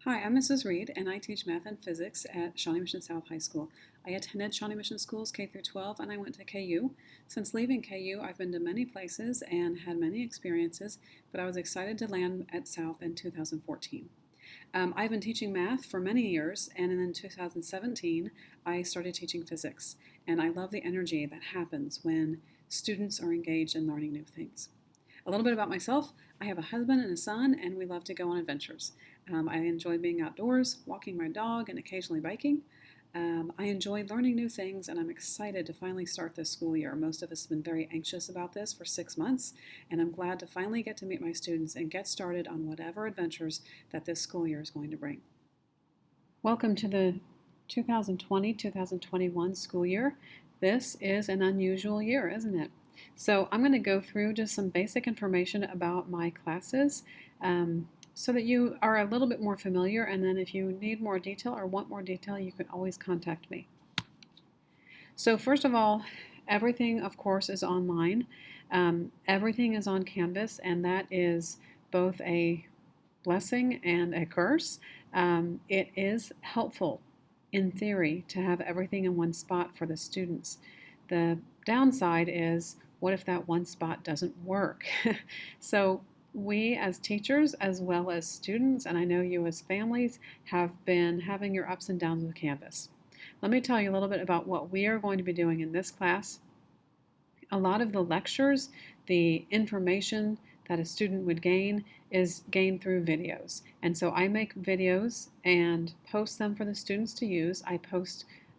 Hi, I'm Mrs. Reed, and I teach math and physics at Shawnee Mission South High School. I attended Shawnee Mission Schools K through 12, and I went to KU. Since leaving KU, I've been to many places and had many experiences, but I was excited to land at South in 2014. I've been teaching math for many years, and in 2017, I started teaching physics, and I love the energy that happens when students are engaged in learning new things. A little bit about myself. I have a husband and a son, and we love to go on adventures. I enjoy being outdoors, walking my dog, and occasionally biking. I enjoy learning new things, and I'm excited to finally start this school year. Most of us have been very anxious about this for 6 months, and I'm glad to finally get to meet my students and get started on whatever adventures that this school year is going to bring. Welcome to the 2020-2021 school year. This is an unusual year, isn't it? So I'm going to go through just some basic information about my classes so that you are a little bit more familiar, and then if you need more detail or want more detail, you can always contact me. So first of all, everything, of course, is online. Everything is on Canvas, and that is both a blessing and a curse. It is helpful in theory to have everything in one spot for the students. The downside is, what if that one spot doesn't work? So we as teachers, as well as students, and I know you as families, have been having your ups and downs with Canvas. Let me tell you a little bit about what we are going to be doing in this class. A lot of the lectures, the information that a student would gain is gained through videos. And so I make videos and post them for the students to use. I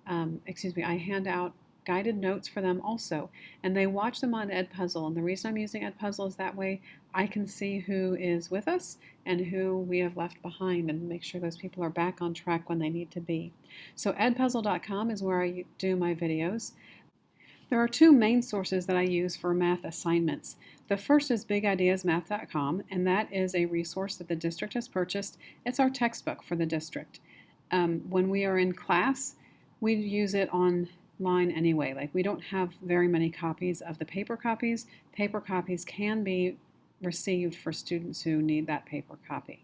hand out guided notes for them also, and they watch them on Edpuzzle. And the reason I'm using Edpuzzle is that way I can see who is with us and who we have left behind and make sure those people are back on track when they need to be. So edpuzzle.com is where I do my videos. There are two main sources that I use for math assignments. The first is bigideasmath.com, and that is a resource that the district has purchased. It's our textbook for the district. When we are in class, we use it online anyway. Like, we don't have very many copies of the paper copies. Paper copies can be received for students who need that paper copy.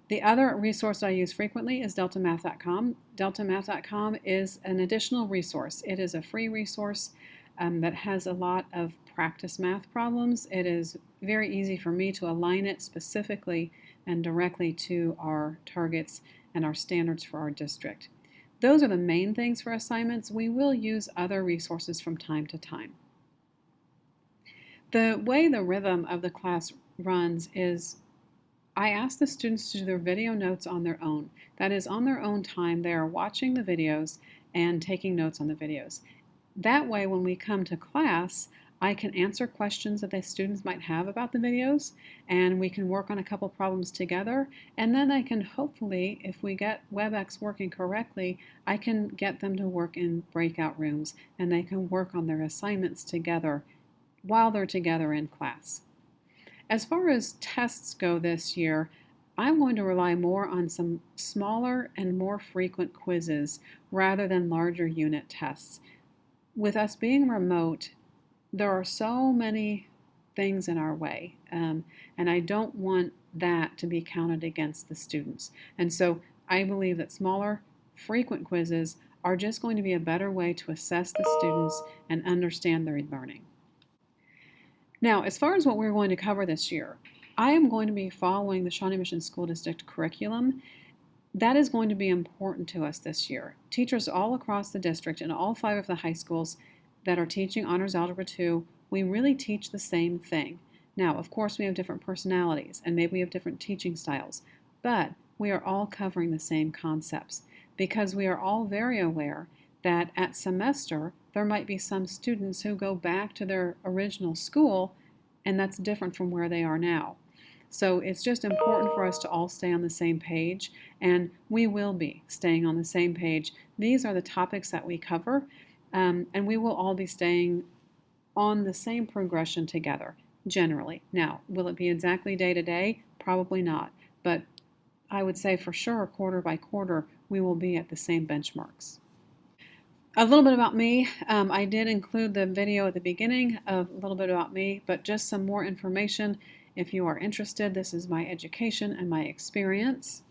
The other resource that I use frequently is deltamath.com. Deltamath.com is an additional resource. It is a free resource that has a lot of practice math problems. It is very easy for me to align it specifically and directly to our targets and our standards for our district. Those are the main things for assignments. We will use other resources from time to time. The way the rhythm of the class runs is I ask the students to do their video notes on their own. That is, on their own time, they are watching the videos and taking notes on the videos. That way, when we come to class, I can answer questions that the students might have about the videos, and we can work on a couple problems together, and then I can hopefully, if we get WebEx working correctly, I can get them to work in breakout rooms, and they can work on their assignments together while they're together in class. As far as tests go this year, I'm going to rely more on some smaller and more frequent quizzes rather than larger unit tests. With us being remote, there are so many things in our way, and I don't want that to be counted against the students. And so I believe that smaller, frequent quizzes are just going to be a better way to assess the students and understand their learning. Now, as far as what we're going to cover this year, I am going to be following the Shawnee Mission School District curriculum. That is going to be important to us this year. Teachers all across the district in all 5 of the high schools that are teaching Honors Algebra 2, we really teach the same thing. Now, of course, we have different personalities and maybe we have different teaching styles, but we are all covering the same concepts because we are all very aware that at semester there might be some students who go back to their original school, and that's different from where they are now. So it's just important for us to all stay on the same page, and we will be staying on the same page. These are the topics that we cover, and we will all be staying on the same progression together, generally. Now, will it be exactly day to day? Probably not, but I would say for sure quarter by quarter we will be at the same benchmarks. A little bit about me. I did include the video at the beginning of a little bit about me, but just some more information if you are interested. This is my education and my experience.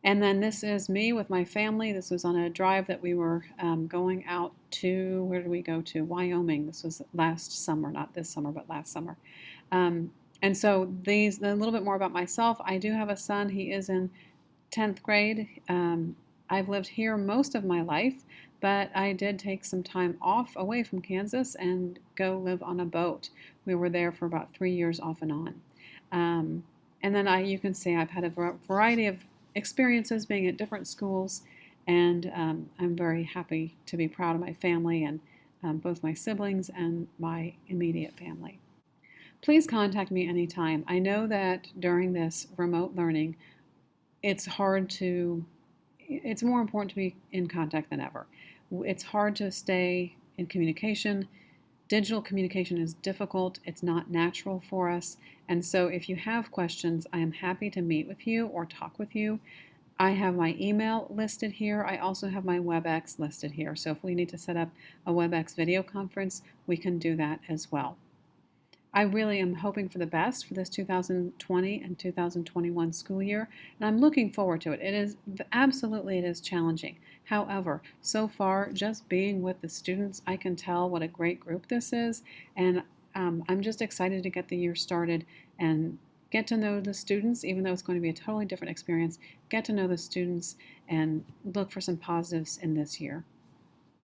And then this is me with my family. This was on a drive that we were going out to, where did we go to? Wyoming. This was last summer, not this summer, but last summer. And so a little bit more about myself. I do have a son. He is in 10th grade. I've lived here most of my life, but I did take some time off away from Kansas and go live on a boat. We were there for about 3 years off and on. And then you can see I've had a variety of experiences being at different schools, and I'm very happy to be proud of my family and both my siblings and my immediate family. Please contact me anytime. I know that during this remote learning, it's more important to be in contact than ever. It's hard to stay in communication. Digital communication is difficult. It's not natural for us. And so if you have questions, I am happy to meet with you or talk with you. I have my email listed here. I also have my WebEx listed here. So if we need to set up a WebEx video conference, we can do that as well. I really am hoping for the best for this 2020 and 2021 school year, and I'm looking forward to it. It is challenging. However, so far, just being with the students, I can tell what a great group this is, and I'm just excited to get the year started and get to know the students, even though it's going to be a totally different experience. Get to know the students and look for some positives in this year.